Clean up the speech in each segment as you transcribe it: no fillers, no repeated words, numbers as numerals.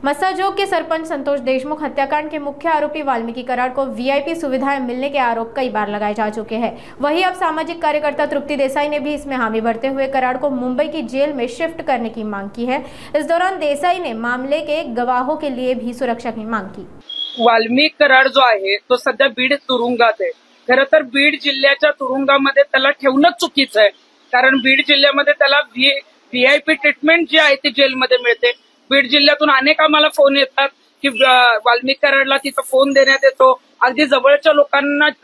मस्साजोग के सरपंच संतोष देशमुख हत्याकांड के मुख्य आरोपी वाल्मीकि कराड़ को वीआईपी सुविधाएं मिलने के आरोप कई बार लगाए जा चुके हैं। वहीं अब सामाजिक कार्यकर्ता तृप्ति देसाई ने भी इसमें हामी भरते हुए कराड़ को मुंबई की जेल में शिफ्ट करने की मांग की है। इस दौरान देसाई ने मामले के गवाहों के लिए भी सुरक्षा की मांग की। वाल्मीकि कराड जो आहे तो सध्या बीड तुरुंगात आहे। खरं तर बीड जिल्ह्याच्या तुरुंगामध्ये त्याला ठेवणं चुकीचं आहे, कारण बीड जिल्ह्यामध्ये त्याला व्हीआयपी ट्रीटमेंट जी आहे ती जेलमध्ये मिळते। बीड जिल्ह्यातून अनेक आम्हाला फोन येतात की वाल्मीकि कराडला तिथं फोन देण्यात येतो, अगदी जवळच्या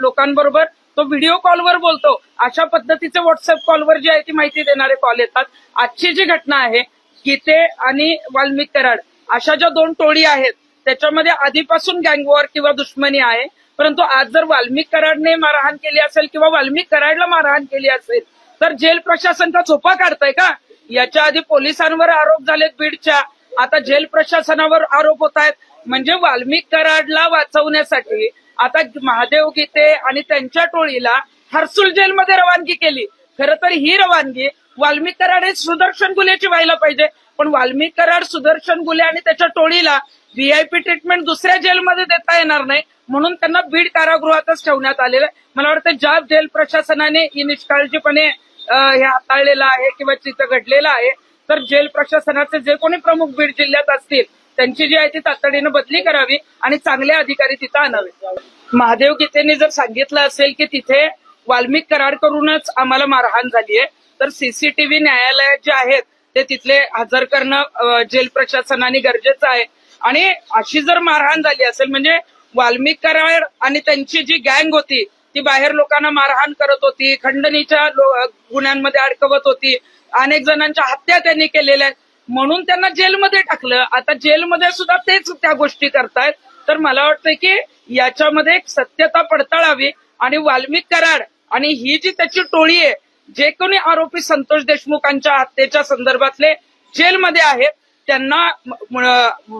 लोकांबरोबर तो व्हिडिओ कॉलवर बोलतो, अशा पद्धतीचे व्हॉट्सअप कॉलवर जी आहे ती माहिती देणारे कॉल येतात। आजची जी घटना आहे गीते आणि वाल्मीकि कराड अशा ज्या दोन टोळी आहेत त्याच्यामध्ये आधीपासून गँगवॉर किंवा दुश्मनी आहे, परंतु आज जर वाल्मीकि कराडने मारहाण केली असेल किंवा वाल्मीकि कराडला मारहाण केली असेल तर जेल प्रशासन का झोपा काढतंय का? याच्या आधी पोलिसांवर आरोप झालेत बीडच्या, आता जेल प्रशासनावर आरोप होत आहेत। म्हणजे वाल्मीकि कराडला वाचवण्यासाठी आता महादेव गीते आणि त्यांच्या टोळीला हर्सुल जेलमध्ये रवानगी केली। खरं तर ही रवानगी वाल्मीकि कराड हे सुदर्शन गुलेची व्हायला पाहिजे, पण वाल्मीकि कराड, सुदर्शन गुले आणि त्याच्या टोळीला व्हीआयपी ट्रीटमेंट दुसऱ्या जेलमध्ये देता येणार नाही, म्हणून त्यांना बीड कारागृहातच ठेवण्यात आलेलं आहे। मला वाटतं ज्या जेल प्रशासनाने ही निष्काळजीपणे हे हाताळलेलं आहे किंवा तिथं घडलेलं आहे, तर जेल प्रशासनाचे जे कोणी प्रमुख बीड जिल्ह्यात असतील त्यांची जी आहे ती तातडीनं बदली करावी आणि चांगले अधिकारी तिथं आणावे। महादेव गीतेंनी जर सांगितलं असेल की तिथे वाल्मीकि कराड करूनच आम्हाला मारहाण झाली आहे, तर सीसीटीव्ही न्यायालयात जे आहेत ते तिथले हजर करणं जेल प्रशासनाने गरजेचं आहे। आणि अशी जर मारहाण झाली असेल म्हणजे वाल्मीकि कराड आणि त्यांची जी गँग होती ती बाहेर लोकांना मारहाण करत होती, खंडणीच्या गुन्ह्यांमध्ये अडकवत होती, अनेक जणांच्या हत्या त्यांनी केलेल्या आहेत, म्हणून त्यांना जेलमध्ये टाकलं। आता जेलमध्ये सुद्धा तेच त्या गोष्टी करतायत, तर मला वाटतं की याच्यामध्ये एक सत्यता पडताळावी आणि वाल्मीकि कराड आणि ही जी त्याची टोळी आहे, जे कोणी आरोपी संतोष देशमुखांच्या हत्येच्या संदर्भातले जेलमध्ये आहेत त्यांना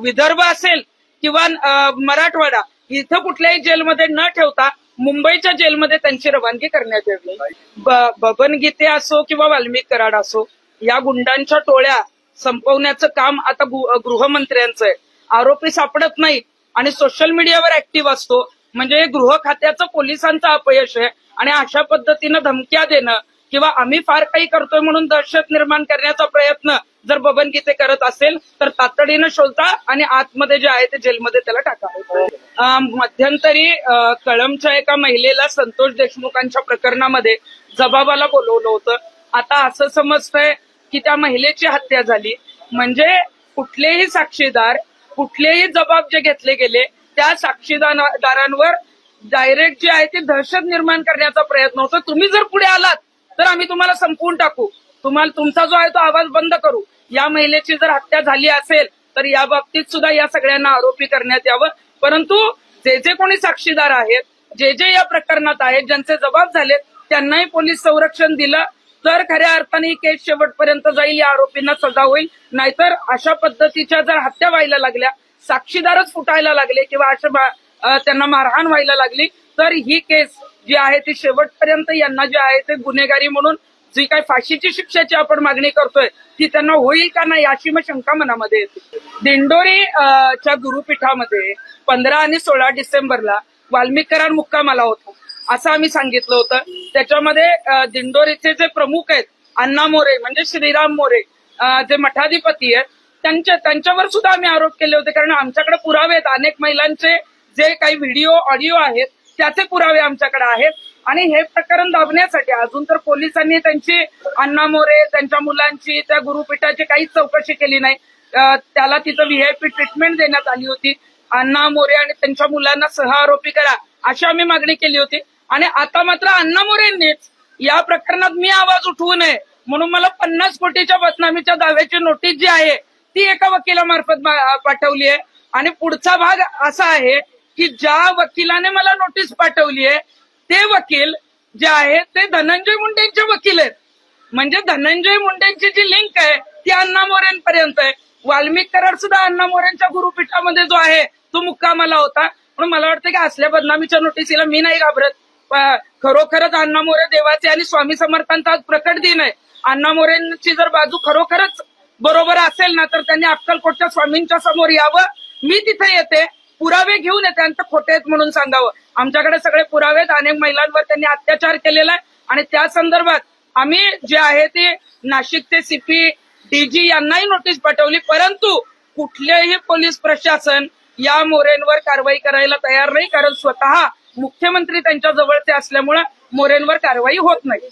विदर्भ असेल किंवा मराठवाडा इथं कुठल्याही जेलमध्ये न ठेवता मुंबईच्या जेलमध्ये त्यांची रवानगी करण्यात यावी। बबन गीते असो किंवा वाल्मीकि कराड असो, या गुंडांच्या टोळ्या संपवण्याचं काम आता गृहमंत्र्यांचं आहे। आरोपी सापडत नाही आणि सोशल मीडियावर ऍक्टिव्ह असतो, म्हणजे गृह खात्याचं पोलिसांचं अपयश आहे। आणि अशा पद्धतीनं धमक्या देणं किंवा आम्ही फार काही करतोय म्हणून दहशत निर्माण करण्याचा प्रयत्न जर बबन गीते करत असेल तर तातडीनं शोधा आणि आतमध्ये जे आहे ते जेलमध्ये त्याला टाका। मध्यंतरी कळंबच्या एका महिलेला संतोष देशमुखांच्या प्रकरणामध्ये जबाबाला बोलवलं होतं। आता असं समजतंय की त्या महिलेची हत्या झाली, म्हणजे कुठलेही साक्षीदार, कुठलेही जबाब जे घेतले गेले त्या साक्षीदारांवर डायरेक्ट जे आहे ते दहशत निर्माण करण्याचा प्रयत्न होतो। तुम्ही जर पुढे आलात तर आम्ही तुम्हाला संपवून टाकू, तुमचा जो आहे तो आवाज बंद करू। या महिलेची जर हत्या झाली असेल तर या बाबतीत सुद्धा या सगळ्यांना आरोपी करण्यात यावं, परंतु जे कोणी साक्षीदार आहेत, जे या प्रकरणात आहेत, ज्यांचे जबाब झालेत त्यांनाही पोलीस संरक्षण दिलं तर खऱ्या अर्थाने ही केस शेवटपर्यंत जाईल, या आरोपींना सजा होईल। नाहीतर अशा पद्धतीच्या जर हत्या व्हायला लागल्या, साक्षीदारच फुटायला लागले किंवा अशा त्यांना मारहाण व्हायला लागली तर ही केस जी आहे ती शेवटपर्यंत यांना जे आहे ते गुन्हेगारी म्हणून जी काही फाशीची शिक्षेची आपण मागणी करतोय ती त्यांना होईल का नाही अशी मग शंका मनामध्ये येते। दिंडोरीच्या गुरुपीठामध्ये 15 आणि 16 डिसेंबरला वाल्मीकि कराड मुक्कामाला होता असं आम्ही सांगितलं होतं। त्याच्यामध्ये दिंडोरीचे जे प्रमुख आहेत अण्णा मोरे म्हणजे श्रीराम मोरे जे मठाधिपती आहेत त्यांच्यावर सुद्धा आम्ही आरोप केले होते, कारण आमच्याकडे पुरावे आहेत। अनेक महिलांचे जे काही व्हिडिओ ऑडिओ आहेत त्याचे पुरावे आमच्याकडे आहेत आणि हे प्रकरण दाबण्यासाठी अजून तर पोलिसांनी त्यांची अण्णा मोरे, त्यांच्या मुलांची, त्या गुरुपीठाची काहीच चौकशी केली नाही। त्याला तिथं व्हीआयपी ट्रीटमेंट देण्यात आली होती। अण्णा मोरे आणि त्यांच्या मुलांना सह आरोपी करा अशी आम्ही मागणी केली होती आणि आता मात्र अण्णा मोरेंनीच या प्रकरणात मी आवाज उठवू नये म्हणून मला 50 कोटीच्या बदनामीच्या दाव्याची नोटीस जी आहे ती एका वकिलामार्फत पाठवली आहे। आणि पुढचा भाग असा आहे की ज्या वकिलाने मला नोटीस पाठवली आहे ते वकील जे आहे ते धनंजय मुंडेंचे वकील आहेत, म्हणजे धनंजय मुंडेंची जी लिंक आहे ती अण्णा मोरेंपर्यंत आहे। वाल्मीकि कराड सुद्धा अण्णा मोरेंच्या गुरुपीठामध्ये जो आहे तो मुक्कामाला होता, म्हणून मला वाटतं की असल्या बदनामीच्या नोटीसीला मी नाही घाबरत। खरोखरच अण्णा मोरे देवाचे आणि स्वामी समर्थांचा आज प्रकट दिन आहे। अण्णा मोरेंची जर बाजू खरोखरच बरोबर असेल ना तर त्यांनी अक्कलकोटच्या स्वामींच्या समोर यावं. मी तिथे येते, पुरावे घेऊन येते आणि ते खोटे आहेत म्हणून सांगावं. आमच्याकडे सगळे पुरावे आहेत. अनेक महिलांवर त्यांनी अत्याचार केलेला आहे आणि त्या संदर्भात आम्ही जे आहे ते नाशिकचे सीपी डीजी यांनाही नोटीस पाठवली, परंतु कुठलेही पोलीस प्रशासन या मोरेंवर कारवाई करायला तयार नाही, कारण स्वतः मुख्यमंत्री त्यांच्या जवळचे असल्यामुळे मोरेंवर कारवाई होत नाही.